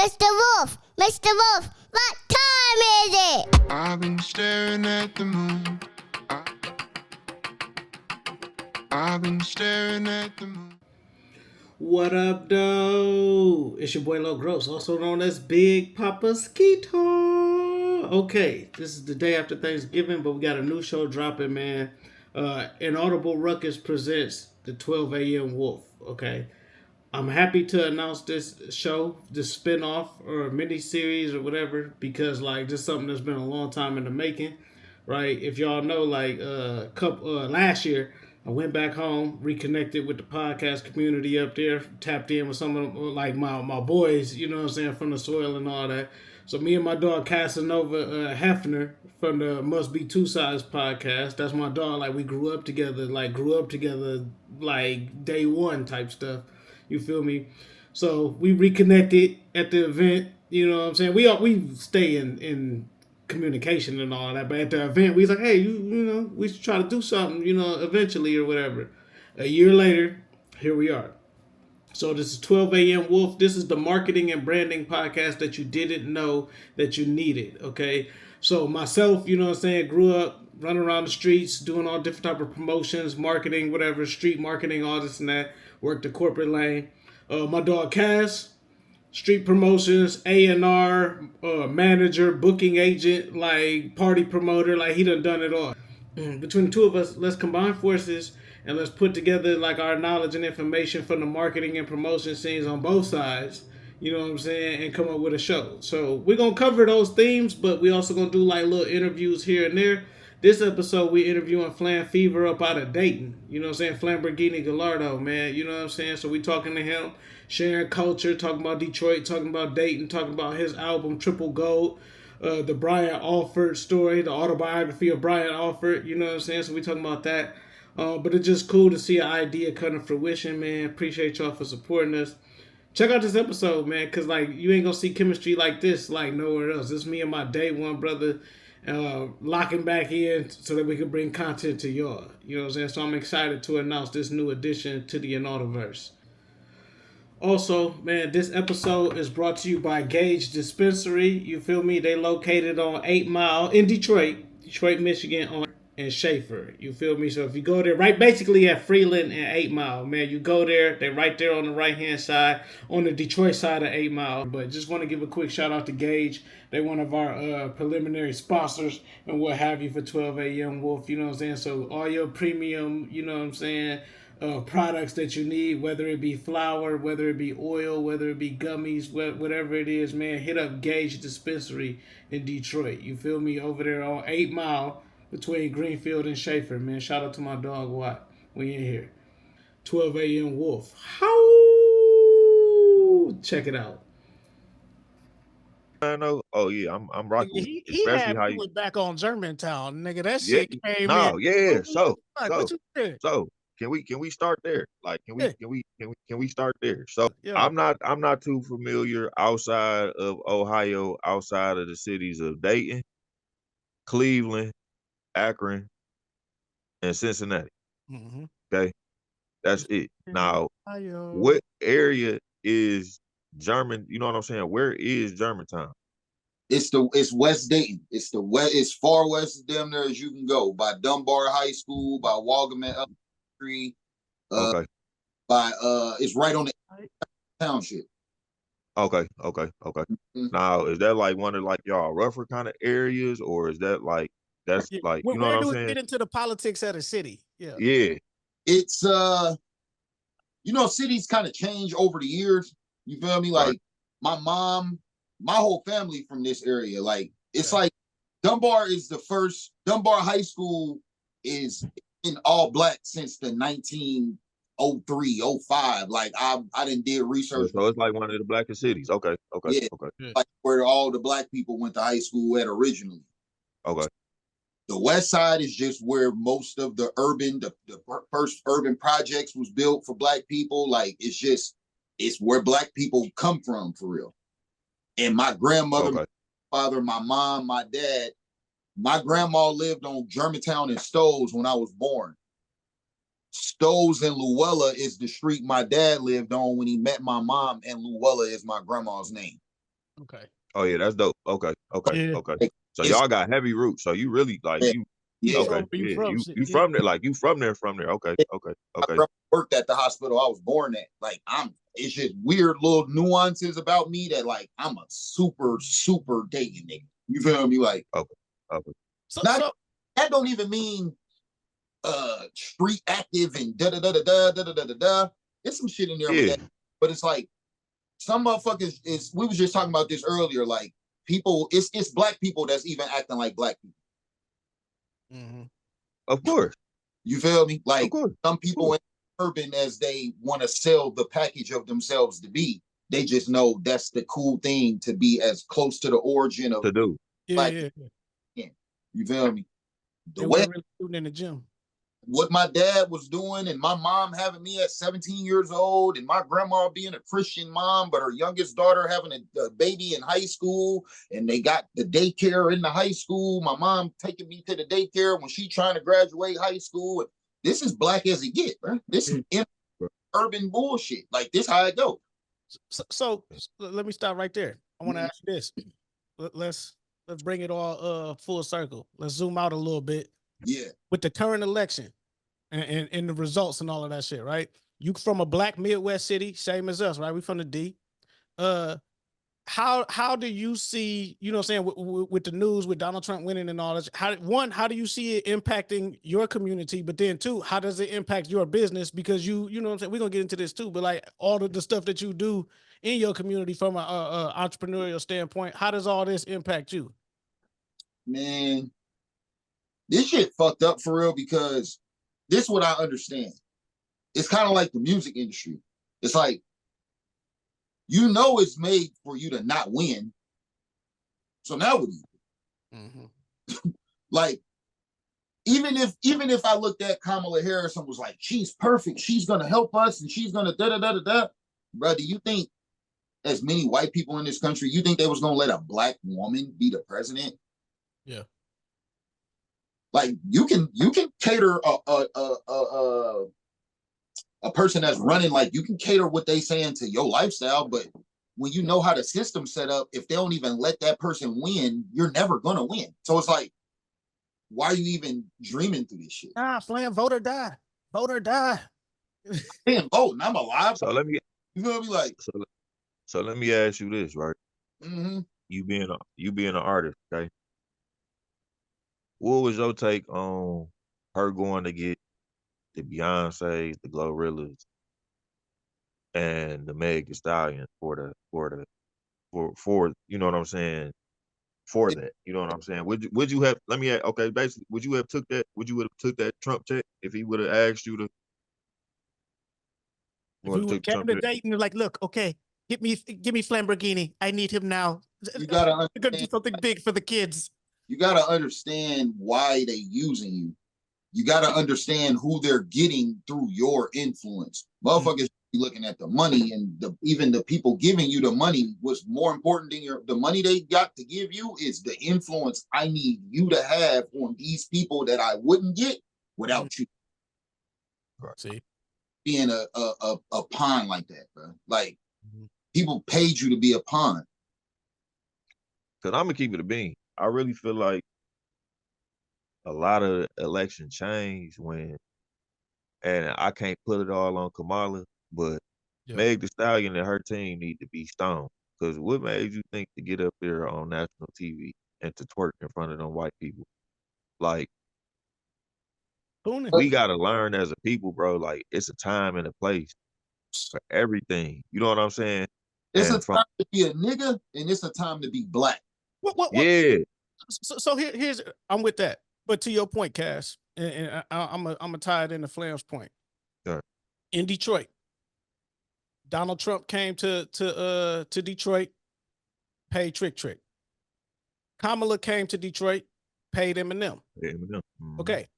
Mr. Wolf, Mr. Wolf, what time is it? I've been staring at the moon. I've been staring at the moon. What up, though? It's your boy Lil Gross, also known as Big Papa Skeeter. Okay, this is the day after Thanksgiving, but we got a new show dropping, man. Inaudible Ruckus presents the 12 a.m. Wolf. Okay, I'm happy to announce this show, this spinoff or mini series or whatever, because like this is something that's been a long time in the making, right? If y'all know, like last year, I went back home, reconnected with the podcast community up there, tapped in with some of them, like my boys, you know what I'm saying, from the soil and all that. So me and my dog Casanova Hefner from the Must Be Two Sides podcast, that's my dog. Like we grew up together, like day one type stuff. You feel me? So we reconnected at the event. You know what I'm saying? We stay in communication and all that, but at the event we was like, hey, you know, we should try to do something, you know, eventually or whatever. A year later, here we are. So this is 12 a.m. Wolf. This is the marketing and branding podcast that you didn't know that you needed. Okay. So myself, you know what I'm saying, grew up running around the streets, doing all different type of promotions, marketing, whatever, street marketing, all this and that. Worked the corporate lane. My dog Cass, street promotions, A&R, manager, booking agent, like party promoter, like he done it all. Between the two of us, let's combine forces and let's put together like our knowledge and information from the marketing and promotion scenes on both sides, you know what I'm saying, and come up with a show. So we're going to cover those themes, but we also going to do like little interviews here and there. This episode, we interviewing Flam Fever up out of Dayton. You know what I'm saying? Flamborghini Gallardo, man. You know what I'm saying? So we talking to him, sharing culture, talking about Detroit, talking about Dayton, talking about his album, Triple Gold, the Brian Alford story, the autobiography of Brian Alford. You know what I'm saying? So we talking about that. But it's just cool to see an idea come to fruition, man. Appreciate y'all for supporting us. Check out this episode, man, because like you ain't going to see chemistry like this like nowhere else. This is me and my day one brother. Locking back in so that we can bring content to y'all. You know what I'm saying? So I'm excited to announce this new addition to the Inaudiverse. Also, man, this episode is brought to you by Gage Dispensary. You feel me? They located on 8 Mile in Detroit, Michigan, on and Schaefer. You feel me? So if you go there, right basically at Freeland and 8 Mile, man, you go there. They're right there on the right-hand side, on the Detroit side of 8 Mile. But just want to give a quick shout out to Gage. They're one of our preliminary sponsors and what have you for 12 a.m. Wolf. You know what I'm saying? So all your premium, you know what I'm saying, products that you need, whether it be flour, whether it be oil, whether it be gummies, whatever it is, man, hit up Gage Dispensary in Detroit. You feel me? Over there on 8 Mile between Greenfield and Schaefer, man. Shout out to my dog Watt. We in here. 12 a.m. Wolf. How? Check it out. I know. Oh yeah, I'm rocking. He had how you back on Germantown, nigga. That shit came no, in. Yeah. So can we start there? Like, can we start there? So yeah. I'm not too familiar outside of Ohio, outside of the cities of Dayton, Cleveland, Akron, and Cincinnati. Mm-hmm. Okay, that's it. Now, what area is German? You know what I'm saying? Where is Germantown? It's West Dayton. It's far west damn near as you can go. By Dunbar High School, by Walgaman Elementary. Okay. It's right on the township. Okay. Mm-hmm. Now, is that like one of like y'all rougher kind of areas, or is that like that's like you know what I'm saying? Where do we get into the politics of the city? Yeah. Yeah. It's you know, cities kind of change over the years. You feel me? Like my mom, my whole family from this area. Like it's like Dunbar is the first. Dunbar High School is in all black since the 1903, 05. Like I didn't did research. So it's like one of the blackest cities. Okay. Yeah. Like where all the black people went to high school at originally. Okay. The West Side is just where most of the first urban projects was built for black people. Like it's where black people come from for real. And my grandmother, my father, my mom, my dad, my grandma lived on Germantown and Stows when I was born. Stows and Luella is the street my dad lived on when he met my mom, and Luella is my grandma's name. Okay. Oh yeah, that's dope. Okay. Yeah. So y'all got heavy roots. So you really like you. Yeah. Okay. You from there? Like you from there? From there? Okay. I worked at the hospital I was born at. Like it's just weird little nuances about me that like I'm a super dating nigga. You feel me? Like Okay. That don't even mean street active and da da da da da da da da da. There's some shit in there with that, but it's like some motherfuckers is. We was just talking about this earlier. Like people, it's black people that's even acting like black people. Mm-hmm. Of course. You feel me? Like some people in urban as they want to sell the package of themselves to be. They just know that's the cool thing to be as close to the origin of to do. Yeah. You feel me? The way really shooting in the gym. What my dad was doing and my mom having me at 17 years old and my grandma being a Christian mom, but her youngest daughter having a baby in high school and they got the daycare in the high school. My mom taking me to the daycare when she trying to graduate high school. This is black as it get, bro. This is urban bullshit. Like this how it go. So let me stop right there. I want to ask you this. Let's bring it all full circle. Let's zoom out a little bit. Yeah. With the current election and the results and all of that shit, right? You from a black Midwest city, same as us, right? We from the D. How do you see, you know what I'm saying, with the news, with Donald Trump winning and all that? How do you see it impacting your community? But then two, how does it impact your business? Because you know what I'm saying, we're gonna get into this too, but like all of the stuff that you do in your community from an entrepreneurial standpoint, how does all this impact you? Man, this shit fucked up for real because this is what I understand. It's kind of like the music industry. It's like, you know, it's made for you to not win. So now what do you do? Mm-hmm. Like, even if I looked at Kamala Harris and was like, she's perfect, she's gonna help us, and she's gonna da da da da da. Bro, do you think as many white people in this country, you think they was gonna let a black woman be the president? Yeah. Like you can cater a person that's running, like you can cater what they saying to your lifestyle, but when you know how the system's set up, if they don't even let that person win, you're never gonna win. So it's like, why are you even dreaming through this shit? Flam, vote or die. Vote or die. I can't vote and I'm alive. So let me, you know what I mean? Like, so let me ask you this, right? Mm-hmm. You being an artist, okay? What was your take on her going to get the Beyonce, the Glorillaz, and the Meg Thee Stallion for you know what I'm saying? For that, you know what I'm saying? Would you have? Let me ask, okay. Basically, would you have took that? Would you have took that Trump check if he would have asked you to? If you would came to date and you're like, look, okay, give me Flamborghini. I need him now. You gotta do something big for the kids. You gotta understand why they using you. You gotta understand who they're getting through your influence. Motherfuckers be looking at the money, and even the people giving you the money was more important than the money they got to give you is the influence I need you to have on these people that I wouldn't get without you. See, being a pawn like that, bro. Like people paid you to be a pawn. Cause I'm gonna keep it a bean. I really feel like a lot of election change when, and I can't put it all on Kamala, but Meg Thee Stallion and her team need to be stoned. Because what made you think to get up there on national TV and to twerk in front of them white people? Like, we gotta learn as a people, bro. Like, it's a time and a place for everything. You know what I'm saying? It's a time to be a nigga, and it's a time to be black. What? Yeah. So here's I'm with that. But to your point, Cass, and I'm gonna tie it into Flam's point. Sure. In Detroit, Donald Trump came to Detroit, paid Trick. Kamala came to Detroit, paid Eminem. Mm-hmm. Okay,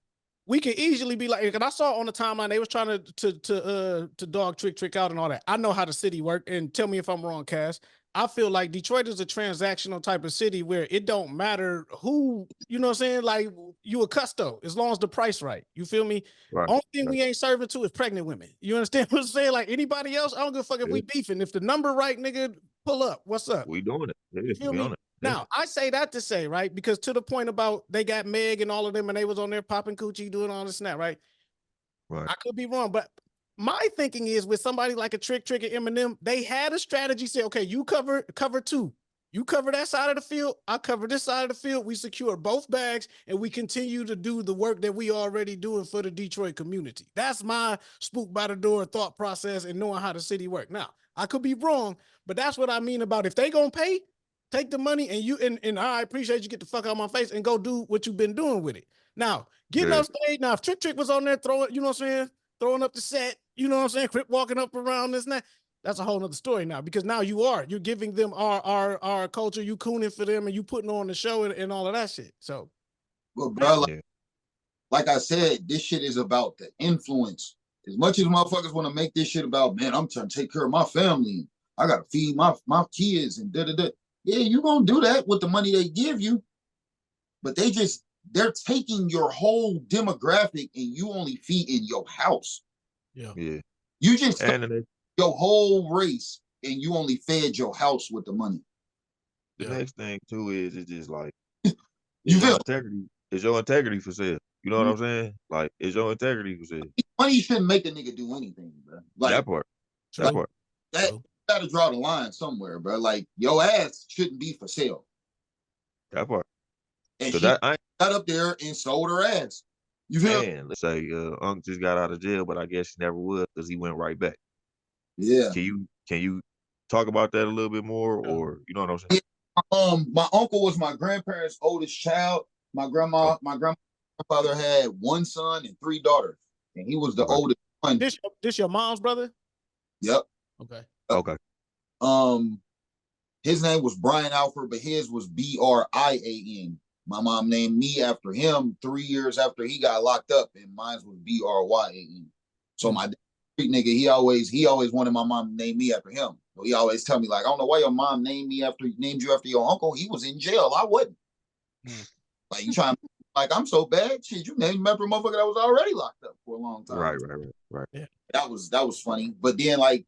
we can easily be like, and I saw on the timeline they was trying to dog Trick out and all that. I know how the city worked, and tell me if I'm wrong, Cass. I feel like Detroit is a transactional type of city where it don't matter who, you know what I'm saying? Like you a custo, as long as the price right. You feel me? Right. Only thing we ain't serving to is pregnant women. You understand what I'm saying? Like anybody else, I don't give a fuck if we beefing. If the number right, nigga, Pull up. What's up? We doing it. Yeah, You feel we me? on it. Now, I say that to say, right? Because to the point about they got Meg and all of them, and they was on there popping coochie, doing all this snap, right? Right. I could be wrong, but my thinking is with somebody like a Trick and Eminem, they had a strategy. Say, okay, you cover two. You cover that side of the field. I cover this side of the field. We secure both bags, and we continue to do the work that we already doing for the Detroit community. That's my spook by the door thought process and knowing how the city work. Now, I could be wrong, but that's what I mean about if they gonna pay, take the money and I appreciate you get the fuck out of my face and go do what you've been doing with it. Now, getting Yeah. on stage, now if Trick was on there throwing, you know what I'm saying, throwing up the set, you know what I'm saying, Crip walking up around this and that, that's a whole nother story now, because now you're giving them our culture, you cooning for them, and you putting on the show and all of that shit. So, But bro, Yeah. like I said, this shit is about the influence. As much as motherfuckers want to make this shit about, man, I'm trying to take care of my family. I gotta feed my kids and da da da. Yeah, you gonna do that with the money they give you, but they're taking your whole demographic and you only feed in your house. yeah. You just And then your whole race and you only fed your house with the money. the next thing too is it's just like You is your feel integrity. Is your integrity for sale? You know what I'm saying? Like, is your integrity for sale? money shouldn't make a nigga do anything, bro. Like That part. True. That part. that, True. you gotta draw the line somewhere, bro. Like your ass shouldn't be for sale. That part. And So she that I got up there and sold her ass. You feel? man, let's say Unc just got out of jail, but I guess he never would because he went right back. Yeah. Can you talk about that a little bit more, or you know what I'm saying? My uncle was my grandparents' oldest child. My grandfather had one son and three daughters, and he was the oldest one. This your mom's brother? Yep. Okay. Okay. His name was Brian Alford, but his was Brian. My mom named me after him 3 years after he got locked up, and mine was Bryan. So my street nigga, he always wanted my mom to name me after him. So he always tell me like, I don't know why your mom named you after your uncle. He was in jail. I wasn't. Like you trying like I'm so bad. Shit, you named me after a motherfucker that was already locked up for a long time. Right. Yeah. That was funny. But then like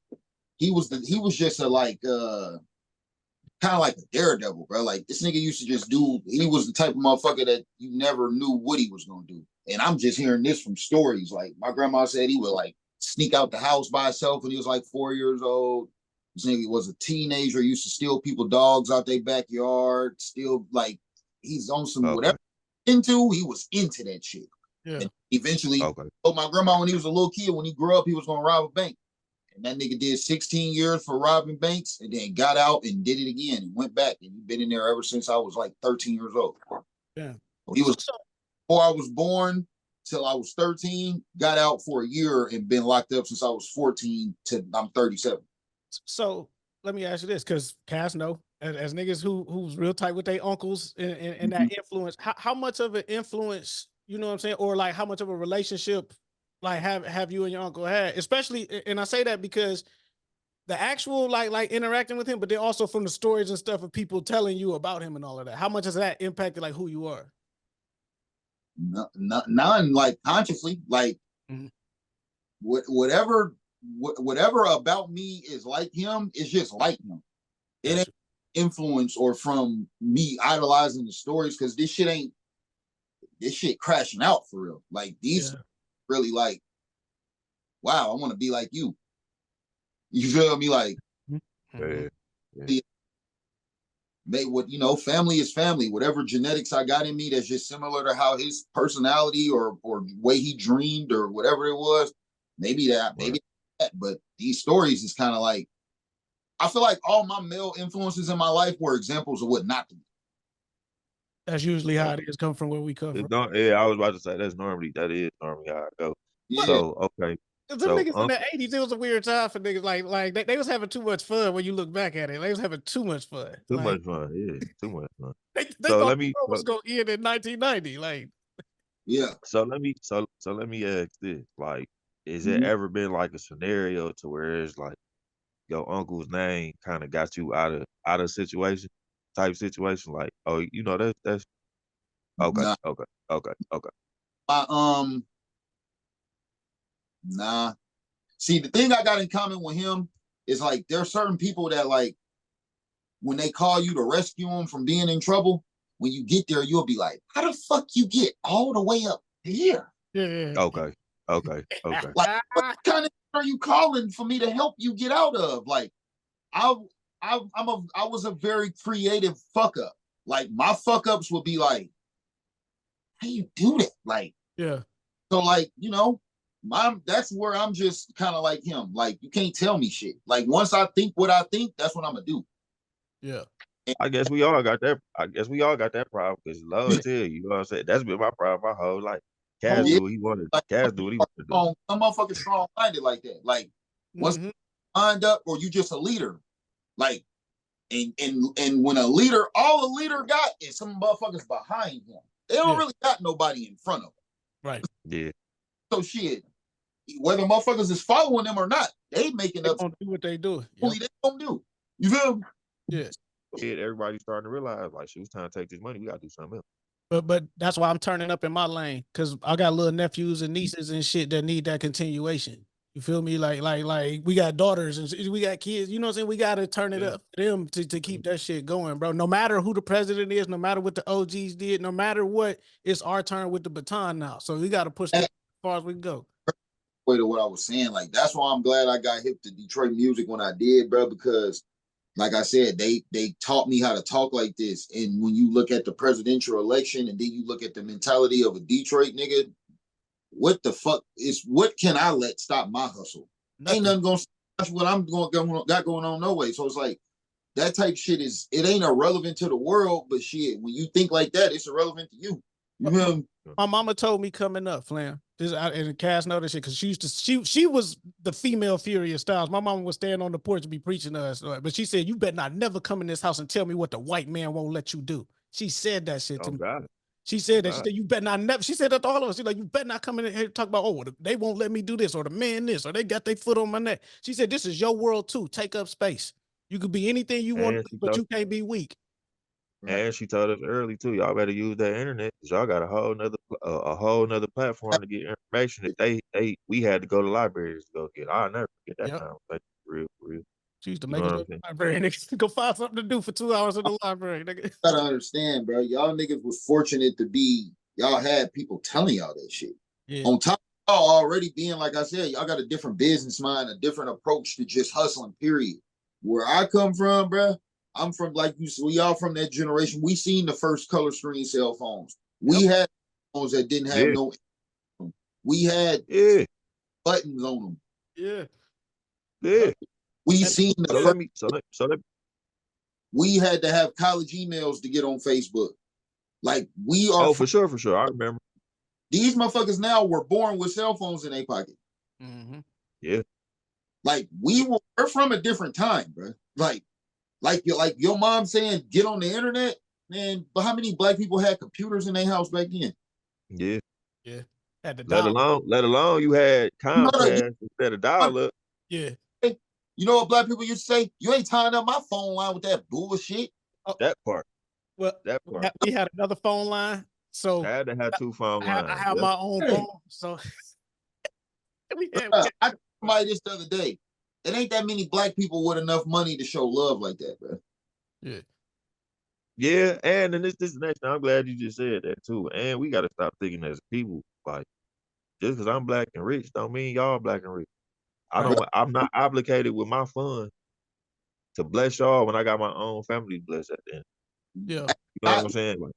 he was just a like kind of like a daredevil, bro. Like this nigga used to just do. He was the type of motherfucker that you never knew what he was gonna do. And I'm just hearing this from stories. Like my grandma said, he would like sneak out the house by himself when he was like 4 years old. This nigga was a teenager. Used to steal people dogs out their backyard. Still like he's on some whatever into. He was into that shit. Yeah. And eventually, told my grandma when he was a little kid, when he grew up, he was gonna rob a bank. And that nigga did 16 years for robbing banks and then got out and did it again and went back. And he's been in there ever since I was like 13 years old. Yeah. He was before I was born till I was 13, got out for a year and been locked up since I was 14 to I'm 37. So let me ask you this, because Cass know, as niggas who's real tight with their uncles and that influence, how much of an influence, you know what I'm saying, or like how much of a relationship like have you and your uncle had, especially, and I say that because the actual like interacting with him, but then also from the stories and stuff of people telling you about him and all of that. How much has that impacted like who you are? None, like consciously, like whatever about me is like him, it's just like him. It ain't influence or from me idolizing the stories, because this shit crashing out for real. Like these really like, wow, I want to be like you. You feel me? Like, family is family. Whatever genetics I got in me that's just similar to how his personality or way he dreamed or whatever it was, maybe that. But these stories is kind of like, I feel like all my male influences in my life were examples of what not to be. That's usually how it is, come from where we come from. I was about to say that is normally how it go. Yeah. So okay. Them niggas in the 80s, it was a weird time for niggas. Like they was having too much fun when you look back at it. They was having too much fun. Too much fun. They thought the world was gonna end in 1990. Like, yeah. So let me ask this: like, is it ever been like a scenario to where it's like your uncle's name kind of got you out of situation, type situation? Like, oh, you know that's okay, nah. okay. Nah. See, the thing I got in common with him is like there are certain people that like when they call you to rescue them from being in trouble, when you get there, you'll be like, how the fuck you get all the way up here? Yeah. Okay. Like, what kind of are you calling for me to help you get out of? Like, I was a very creative fuck up. Like, my fuck ups would be like, how you do that? Like, yeah. So like, that's where I'm just kind of like him. Like, you can't tell me shit. Like, once I think what I think, that's what I'm gonna do. Yeah. I guess we all got that. Problem because Lord tell you know what I'm saying. That's been my problem my whole life. Cass do what he wanted. Like, Cass do what he wanted to do. Some motherfuckers strong minded like that. Like, once lined up, or you just a leader. Like, and when a leader, all a leader got is some motherfuckers behind him. They don't really got nobody in front of them. Right. Yeah. So shit, whether motherfuckers is following them or not, they making up. Don't do what they do. Only they don't do. You feel me? Yeah. Everybody's starting to realize like, she was trying to take this money. We gotta do something else. But that's why I'm turning up in my lane, because I got little nephews and nieces and shit that need that continuation. You feel me? Like we got daughters and we got kids. You know what I'm saying? We got to turn it up for them to keep that shit going, bro. No matter who the president is, no matter what the OGs did, no matter what, it's our turn with the baton now. So we got to push that as far as we can go. Way to what I was saying, like that's why I'm glad I got hip to Detroit music when I did, bro, because like I said, they taught me how to talk like this. And when you look at the presidential election and then you look at the mentality of a Detroit nigga, what the fuck is, what can I let stop my hustle? Ain't nothing gonna stop what I'm got going on no way. So it's like that type shit it ain't irrelevant to the world, but shit, when you think like that, it's irrelevant to you. You know? My mama told me coming up, Flam. And Cass know this shit because she was the female Furious Styles. My mama was standing on the porch and be preaching to us, but she said, "You better not never come in this house and tell me what the white man won't let you do." She said that shit to me. She said that. She said, "You better not never." She said that to all of us. She's like, "You better not come in here and talk about, oh, they won't let me do this, or the man this, or they got their foot on my neck." She said, "This is your world too. Take up space. You could be anything you want, but you can't be weak." And she told us early too, y'all better use that internet because y'all got a whole nother platform to get information that we had to go to libraries to go get. I'll never forget that time. Like, real. She used to make it to the library, niggas. Go find something to do for 2 hours in the library, nigga. You gotta understand, bro. Y'all niggas was fortunate to be, y'all had people telling y'all that shit. Yeah. On top of y'all already being, like I said, y'all got a different business mind, a different approach to just hustling, period. Where I come from, bro, I'm from, like you said, we all from that generation. We seen the first color screen cell phones. We had phones that didn't have no. We had buttons on them. Yeah. We seen the we had to have college emails to get on Facebook. Like we are. Oh, for sure. I remember. These motherfuckers now were born with cell phones in their pocket. Mm-hmm. Yeah. Like we're from a different time, bro. Like your mom saying, get on the internet, man. But how many black people had computers in their house back then? Yeah. Had to let alone you had Comcast instead of dial up. Yeah. You know what black people used to say? You ain't tying up my phone line with that bullshit. That part. Well, we had another phone line, so I had to have two phone lines. I have my own phone, so I told somebody this the other day. It ain't that many black people with enough money to show love like that, bro. Yeah, and then this next thing, I'm glad you just said that too. And we gotta stop thinking as people, like just because I'm black and rich don't mean y'all black and rich. I'm not obligated with my funds to bless y'all when I got my own family to bless at the end. Yeah. You know what I'm saying? Like,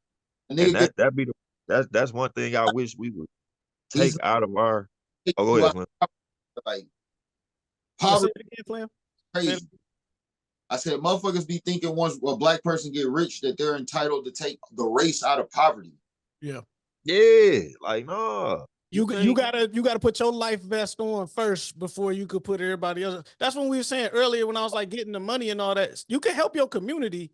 and that's one thing I wish we would take out of our go ahead, man. Like poverty crazy. I said motherfuckers be thinking once a black person get rich that they're entitled to take the race out of poverty. Yeah. Like no. You gotta put your life vest on first before you could put everybody else. That's when we were saying earlier when I was like getting the money and all that. You can help your community,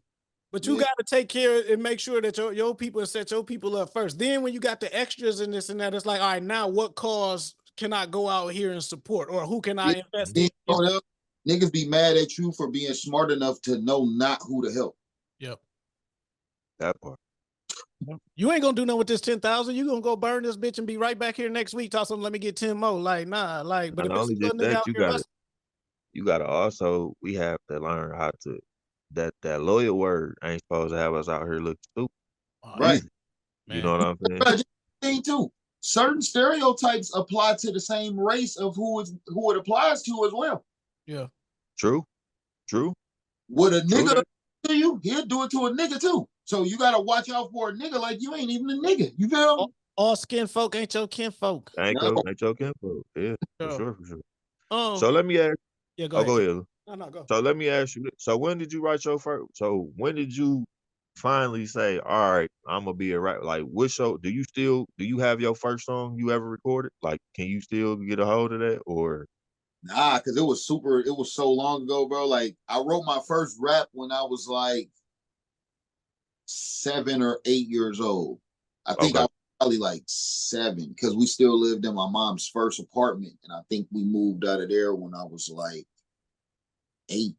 but you gotta take care and make sure that your people set your people up first. Then when you got the extras in this and that, it's like, all right, now what cause can I go out here and support, or who can I invest in? Niggas be mad at you for being smart enough to know not who to help. Yep. That part. You ain't gonna do nothing with this 10,000. You gonna go burn this bitch and be right back here next week. Talk something. Let me get 10 more. Like nah. Like, but not only just that, you gotta also we have to learn how to that loyal word ain't supposed to have us out here looking stupid. Right. Either. You know what I'm saying? But just thing too, certain stereotypes apply to the same race of who it applies to as well. Yeah. True. What a True nigga that. to you, he'll do it to a nigga too. So you gotta watch out for a nigga like you ain't even a nigga. You feel me? All skin folk ain't your kin folk. Ain't No. your kinfolk. Yeah, Yeah. for sure. So So let me ask. yeah, go Oh, ahead. go ahead. No, go. So let me ask you this. So when did you write your first? So when did you finally say, "All right, I'm gonna be a rap"? Like, what show? Do you have your first song you ever recorded? Like, can you still get a hold of that? Or Nah, because it was so long ago, bro. Like I wrote my first rap when I was like 7 or 8 years old. I think I was probably like 7 because we still lived in my mom's first apartment. And I think we moved out of there when I was like 8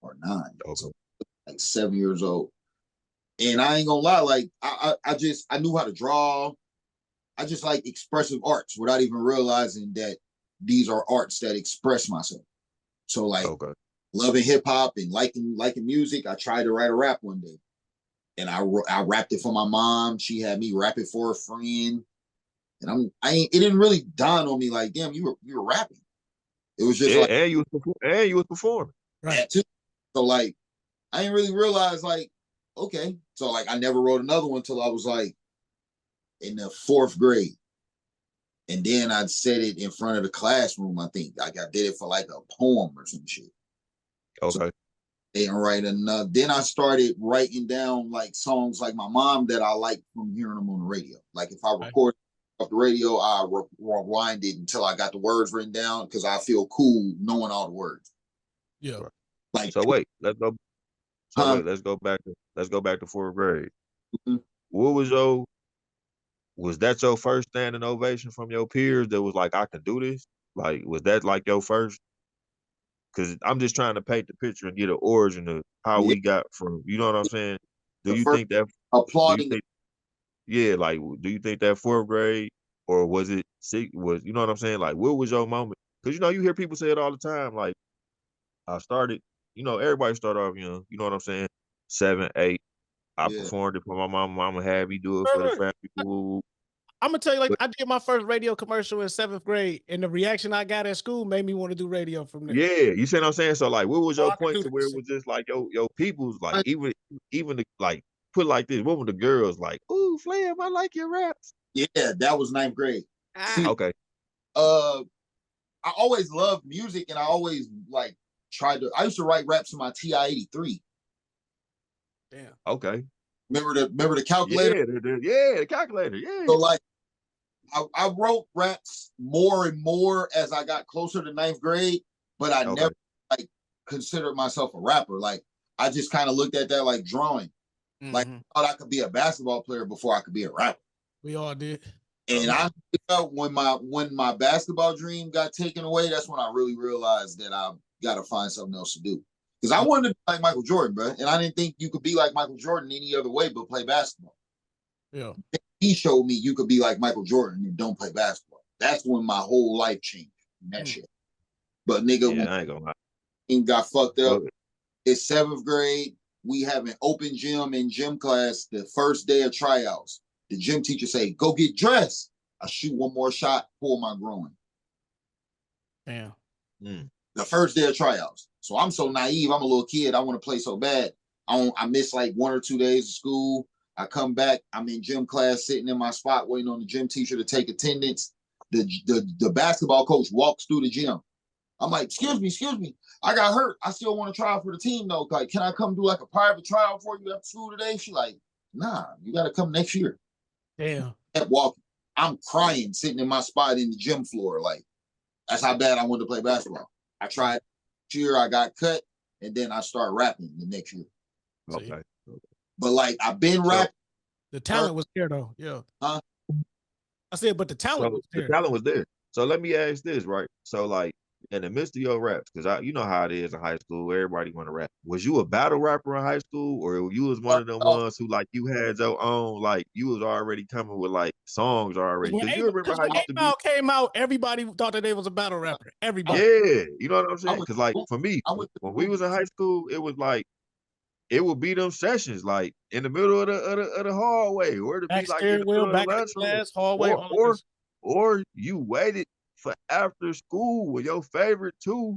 or 9. So like 7 years old. And I ain't gonna lie, like I knew how to draw. I just like expressive arts without even realizing that these are arts that express myself. So like loving hip hop and liking music, I tried to write a rap one day. And I rapped it for my mom. She had me rap it for a friend. And it didn't really dawn on me like, damn, you were rapping. It was just like, and you was performing. Right. So like I didn't really realize like, okay. So like I never wrote another one until I was like in the 4th grade. And then I said it in front of the classroom, I think. Like I did it for like a poem or some shit. Okay. So didn't write enough. Then I started writing down like songs like my mom that I like from hearing them on the radio. Like if I record off the radio, I rewind it until I got the words written down because I feel cool knowing all the words. Yeah. Like so wait, let's go. So wait, let's go back to 4th grade. Mm-hmm. What was that your first standing ovation from your peers that was like, I can do this? Like, was that like your first? Because I'm just trying to paint the picture and get an origin of how we got from, you know what I'm saying? Do you think that applauding? Like, do you think that 4th grade or was it you know what I'm saying? Like, what was your moment? Because, you know, you hear people say it all the time. Like, I started, you know, everybody start off young, you know what I'm saying? 7, 8. I performed it for my mama. Mama had me do it for the family. I'm gonna tell you, like, I did my first radio commercial in 7th grade, and the reaction I got at school made me want to do radio from there. Yeah, you see what I'm saying? So, like, what was your point to where it was just like, yo, people's like, even the, like, put like this, what were the girls like? Ooh, Flam, I like your raps. Yeah, that was 9th grade. See, okay. I always loved music, and I always like tried to. I used to write raps in my TI-83. Damn. Okay. Remember the calculator? Yeah, the calculator. Yeah. So like, I wrote raps more and more as I got closer to 9th grade, but I never like considered myself a rapper. Like I just kind of looked at that like drawing. Mm-hmm. Like I thought I could be a basketball player before I could be a rapper. We all did. And I felt when my basketball dream got taken away, that's when I really realized that I got to find something else to do. Because I wanted to be like Michael Jordan, bro, and I didn't think you could be like Michael Jordan any other way but play basketball. Yeah. He showed me you could be like Michael Jordan and don't play basketball. That's when my whole life changed. That shit. But nigga, when I ain't gonna lie, got fucked up. It's 7th grade. We have an open gym in gym class the first day of tryouts. The gym teacher say, "Go get dressed." I shoot one more shot, pull my groin. Damn. The first day of tryouts. So I'm so naive. I'm a little kid. I want to play so bad. I miss like 1 or 2 days of school. I come back. I'm in gym class, sitting in my spot, waiting on the gym teacher to take attendance. The basketball coach walks through the gym. I'm like, excuse me. I got hurt. I still want to try out for the team though. Like, can I come do like a private trial for you after school today? She like, nah, you got to come next year. Damn. Kept walking. I'm crying, sitting in my spot in the gym floor. Like, that's how bad I wanted to play basketball. I tried year, I got cut, and then I started rapping the next year. Okay. But like I've been rapping. The talent was there though. Yeah. Huh? I said, but the talent was there. The talent was there. So let me ask this, right? So like in the midst of your raps, because you know how it is in high school, everybody want to rap. Was you a battle rapper in high school, or you was one of them ones who like you had your own, like you was already coming with like songs already? Because you remember how you came out, everybody thought that they was a battle rapper. Everybody. Yeah, you know what I'm saying? Because like for me, when we was in high school, it was like it would be them sessions like in the middle of the hallway, or it'd be Back like in steering the wheel, middle of the back of the lunchroom, class, hallway, all of this. or you waited for after school when your favorite two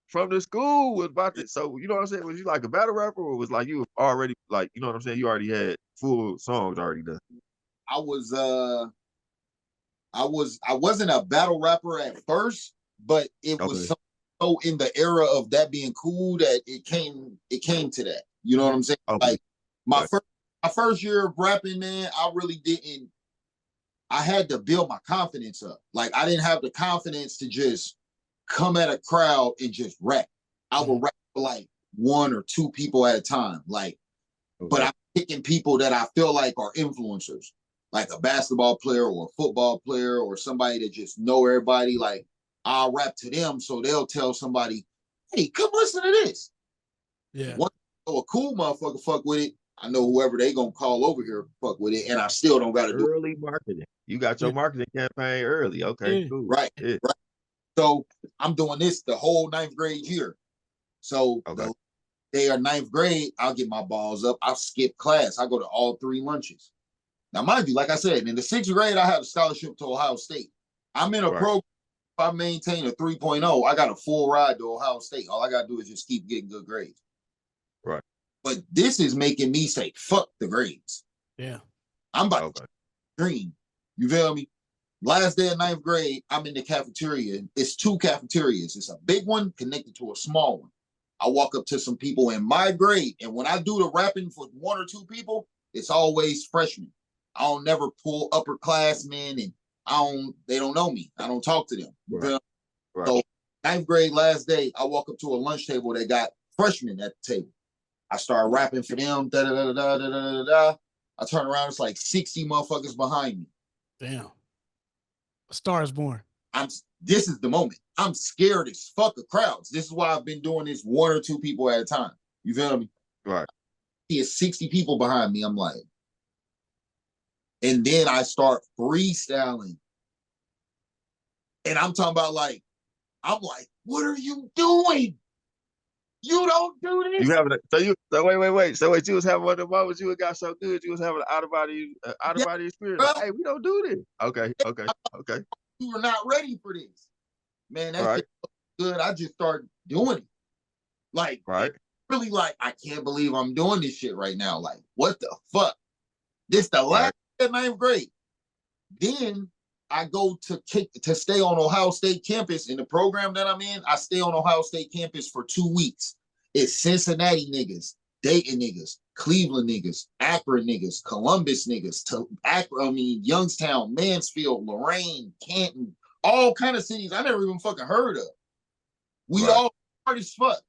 from the school was about to. So you know what I'm saying? Was you like a battle rapper, or was like you already like you know what I'm saying? You already had full songs already done. I wasn't a battle rapper at first, but it was so in the era of that being cool that it came to that. You know what I'm saying? Okay. Like my first year of rapping, man, I really didn't. I had to build my confidence up. Like I didn't have the confidence to just come at a crowd and just rap. I would rap for like one or two people at a time. Like, but I'm picking people that I feel like are influencers, like a basketball player or a football player or somebody that just know everybody. Like I'll rap to them so they'll tell somebody, hey, come listen to this. Yeah. Once a cool motherfucker fuck with it, I know whoever they gonna call over here fuck with it, and I still don't gotta do early marketing. You got your marketing campaign early. Okay, cool. Right. So I'm doing this the whole 9th grade year. So the day of 9th grade, I'll get my balls up. I'll skip class. I go to all 3 lunches. Now, mind you, like I said, in the 6th grade, I had a scholarship to Ohio State. I'm in a program. If I maintain a 3.0, I got a full ride to Ohio State. All I got to do is just keep getting good grades. Right. But this is making me say, fuck the grades. Yeah. I'm about to dream. You feel me? Last day of 9th grade, I'm in the cafeteria. It's 2 cafeterias. It's a big one connected to a small one. I walk up to some people in my grade, and when I do the rapping for 1 or 2 people, it's always freshmen. I don't never pull upperclassmen, and they don't know me. I don't talk to them. Right. So 9th grade last day, I walk up to a lunch table that got freshmen at the table. I start rapping for them. Da da da da da da da. I turn around, it's like 60 motherfuckers behind me. Damn. A Star is Born. This is the moment. I'm scared as fuck of crowds. This is why I've been doing this 1 or 2 people at a time. You feel me? Right. He has 60 people behind me. I'm like, and then I start freestyling. And I'm talking about I'm like, what are you doing? You don't do this. You having wait. So you was having one of the moments you got so good, you was having an out of body experience. Like, hey, we don't do this. Okay. You were not ready for this. Man, that shit good. I just started doing it. Really I can't believe I'm doing this shit right now. Like, what the fuck? This the last day of 9th grade. Then I go to stay on Ohio State campus in the program that I'm in. I stay on Ohio State campus for 2 weeks. It's Cincinnati niggas, Dayton niggas, Cleveland niggas, Akron niggas, Columbus niggas, Youngstown, Mansfield, Lorain, Canton, all kind of cities I never even fucking heard of. We all hard as fuck.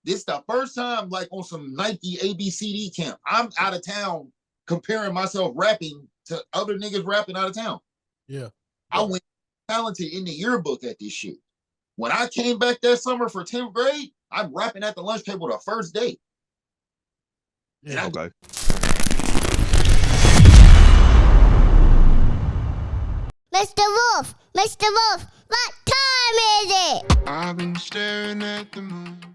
This the first time on some Nike ABCD camp. I'm out of town comparing myself rapping to other niggas rapping out of town. Yeah. I went talented in the yearbook at this shit. When I came back that summer for 10th grade, I'm rapping at the lunch table the first day. Yeah. Mr. Wolf, what time is it? I've been staring at the moon.